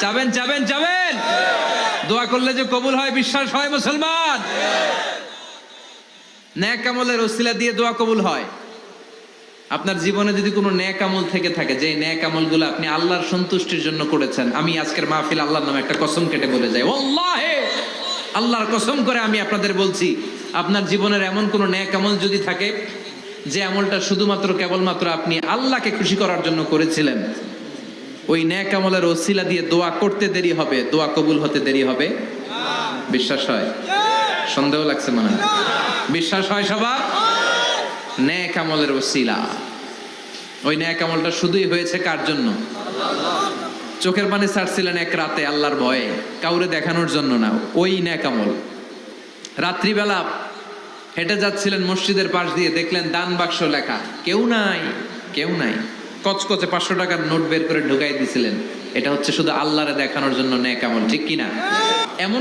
চাবেন চাবেন চাবেন, দোয়া করলে যে কবুল হয় বিশ্বাস হয় মুসলমান। নেক আমলের ওসিলা দিয়ে দোয়া কবুল হয়। আপনার জীবনে যদি কোনো নেক আমল থেকে থাকে, যে নেক আমলগুলো আপনি আল্লাহর সন্তুষ্টির জন্য করেছেন, আমি আজকের মাহফিল আল্লাহর নামে একটা কসম কেটে বলে যাই, ওয়াল্লাহি আল্লাহর কসম করে আমি আপনাদের বলছি, আপনার জীবনের এমন কোনো নেক আমল যদি থাকে যে আমলটা শুধুমাত্র কেবলমাত্র আপনি আল্লাহকে খুশি করার জন্য করেছিলেন, ওই নেক আমলের ওসিলা দিয়ে দোয়া করতে দেরি হবে, দোয়া কবুল হতে দেরি হবে। বিশ্বাস হয়? সন্দেহ লাগছে মনে হয়? বিশ্বাস হয় সবার? নেক আমলের ওসিলা, ওই নেক আমলটা শুধুই হয়েছে কার জন্য? চোখের পানি ছাড়ছিলেন এক রাতে আল্লাহর ভয়ে, কাউরে দেখানোর জন্য না। ওই নেক আমল রাত্রিবেলা হেঁটে যাচ্ছিলেন মসজিদের পাশ দিয়ে, দেখলেন দান বাক্স লেখা, কেউ নাই কেউ নাই, কচকচে 500 টাকার নোট বের করে ঢুকাই দিছিলেন। এটা হচ্ছে শুধু আল্লাহরে দেখানোর জন্য নেক আমল, ঠিক কিনা? এমন